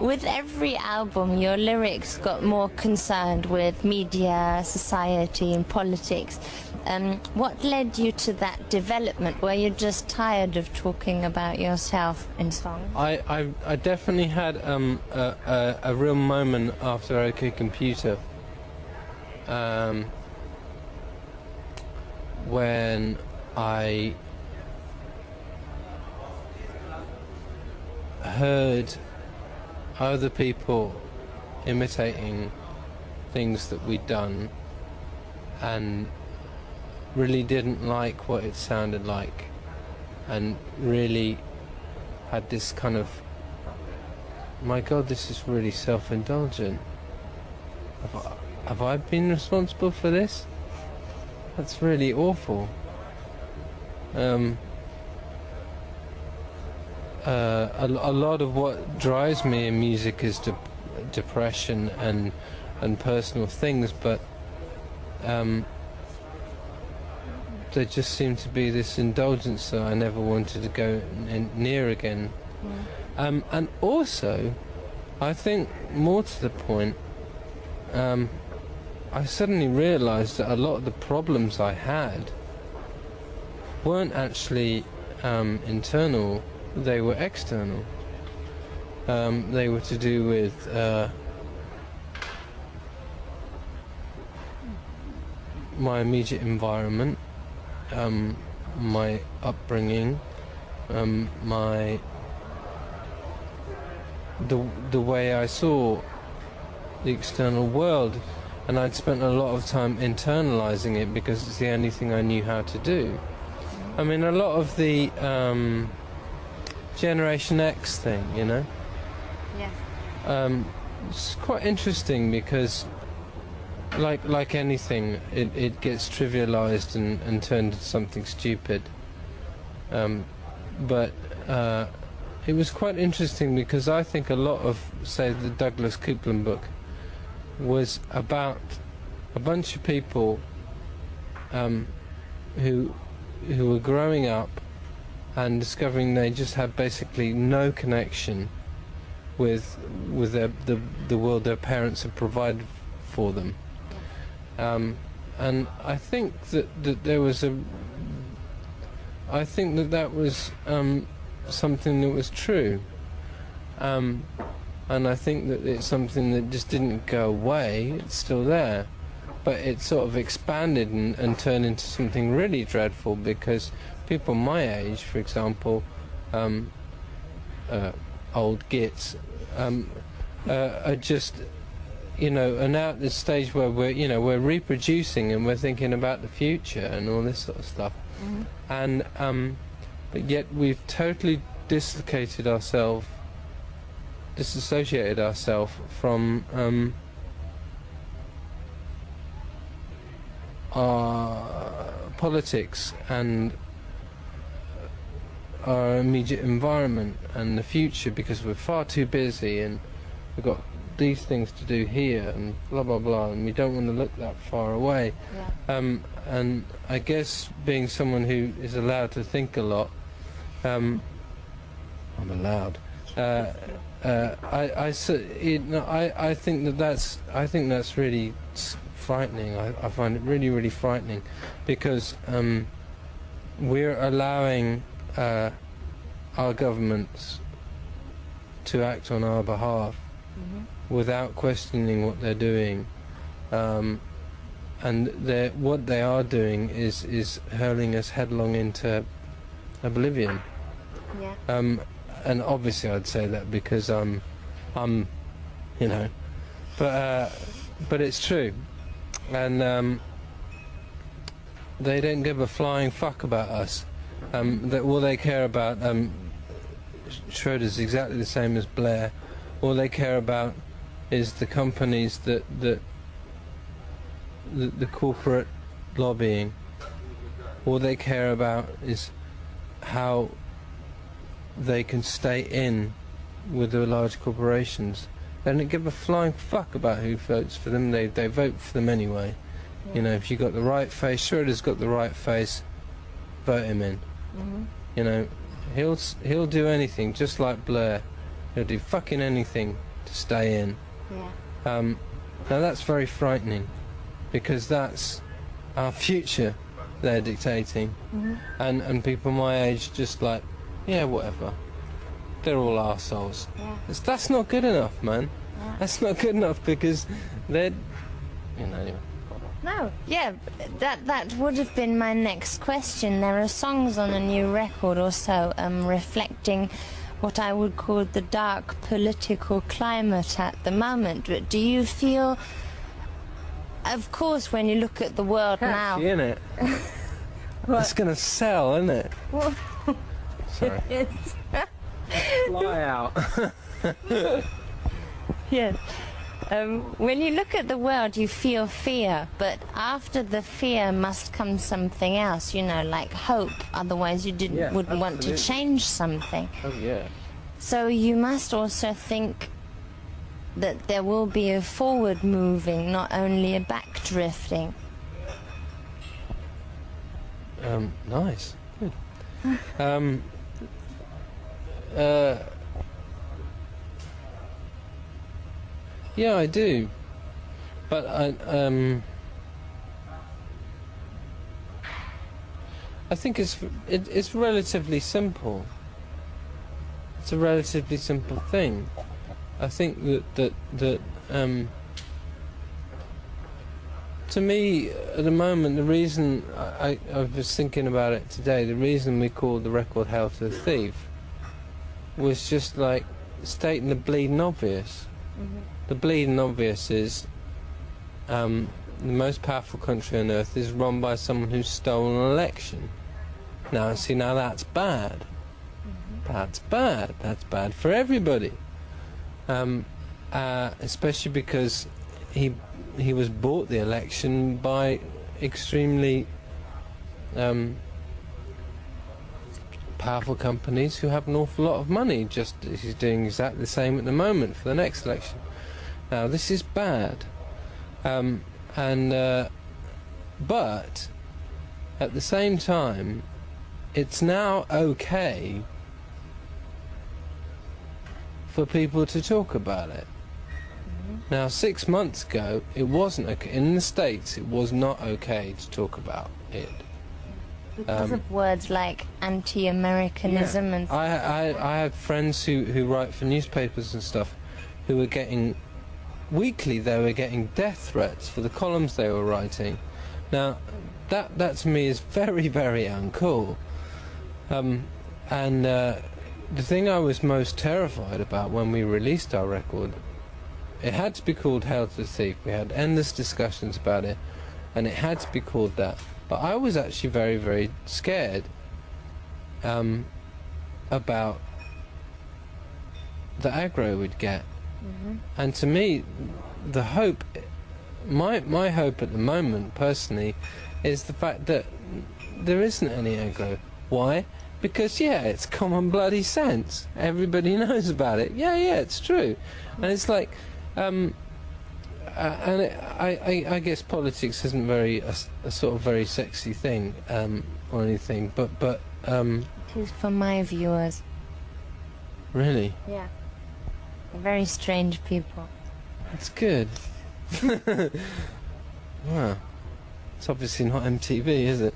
with every album, your lyrics got more concerned with media, society, and politics. What led you to that development? Were you just tired of talking about yourself in songs? I definitely had a real moment after OK Computer, when I heard other people imitating things that we'd done and really didn't like what it sounded like, and really had this kind of, my God, this is really self-indulgent. Have I been responsible for this? That's really awful. A lot of what drives me in music is depression and personal things, but there just seemed to be this indulgence that I never wanted to go near again. And also, I think more to the point, I suddenly realised that a lot of the problems I had weren't actually internal, they were external. They were to do with my immediate environment, my upbringing, the way I saw the external world, and I'd spent a lot of time internalizing it because it's the only thing I knew how to do. I mean, a lot of the Generation X thing, you know? Yeah. It's quite interesting because, like anything, it gets trivialized and turned into something stupid. But it was quite interesting because I think a lot of, say, the Douglas Coupland book was about a bunch of people who were growing up and discovering they just had basically no connection with the world their parents had provided for them. And I think that there was I think that was something that was true. And I think that it's something that just didn't go away, it's still there. But it sort of expanded and turned into something really dreadful, because people my age, for example, old gits, are just, you know, are now at this stage where we're reproducing and we're thinking about the future and all this sort of stuff. Mm-hmm. And but yet we've totally disassociated ourselves from our politics and our immediate environment and the future, because we're far too busy and we've got these things to do here and blah blah blah, and we don't want to look that far away. Yeah. And I guess being someone who is allowed to think a lot, I'm allowed. I think that's really frightening. I find it really, really frightening, because we're allowing our governments to act on our behalf, mm-hmm. without questioning what they're doing, and what they are doing is hurling us headlong into oblivion. Yeah. And obviously I'd say that because I'm, you know, but it's true, and they don't give a flying fuck about us. All they care about, Schroeder's exactly the same as Blair. All they care about is the companies the corporate lobbying. All they care about is how they can stay in with the large corporations. They don't give a flying fuck about who votes for them. They vote for them anyway. Yeah. You know, if you got the right face, Schroeder's got the right face, vote him in. Mm-hmm. You know, he'll do anything, just like Blair. He'll do fucking anything to stay in. Yeah. Now that's very frightening, because that's our future they're dictating. And people my age just like, yeah, whatever. They're all arseholes. Yeah. That's not good enough, man. Yeah. That's not good enough, because they're, you know, anyway. No, yeah, that would have been my next question. There are songs on a new record also reflecting what I would call the dark political climate at the moment. But do you feel, of course, when you look at the world now... Catchy, innit? It's going to sell, isn't it? What? Sorry. Fly out. Yes. When you look at the world, you feel fear, but after the fear must come something else, you know, like hope. Otherwise you wouldn't want to change something. Oh, yeah. So you must also think that there will be a forward moving, not only a back drifting. Nice. Good. Yeah, I do, but I think it's relatively simple. It's a relatively simple thing. I think that to me at the moment, the reason I was thinking about it today, the reason we called the record "Hail to the Thief" was just like stating the bleeding obvious. The bleeding obvious is the most powerful country on earth is run by someone who's stolen an election. Now, see, now that's bad. That's bad. That's bad for everybody. Especially because he was bought the election by extremely powerful companies who have an awful lot of money. Just he's doing exactly the same at the moment for the next election. Now this is bad, but at the same time, it's now okay for people to talk about it. Now 6 months ago, it wasn't okay. In the States, it was not okay to talk about it. Because of words like anti-Americanism and... I have friends who write for newspapers and stuff who were getting... Weekly, they were getting death threats for the columns they were writing. Now, that to me is very, very uncool. The thing I was most terrified about when we released our record, it had to be called "Hail to the Thief." We had endless discussions about it, and it had to be called that. But I was actually very, very scared about the aggro we'd get. And to me, the hope, my hope at the moment, personally, is the fact that there isn't any aggro. Why? Because, yeah, it's common bloody sense. Everybody knows about it. Yeah, it's true. And it's like, I guess politics isn't a sort of very sexy thing or anything, but It is for my viewers. Really? Yeah. They're very strange people. That's good. Wow. It's obviously not MTV, is it?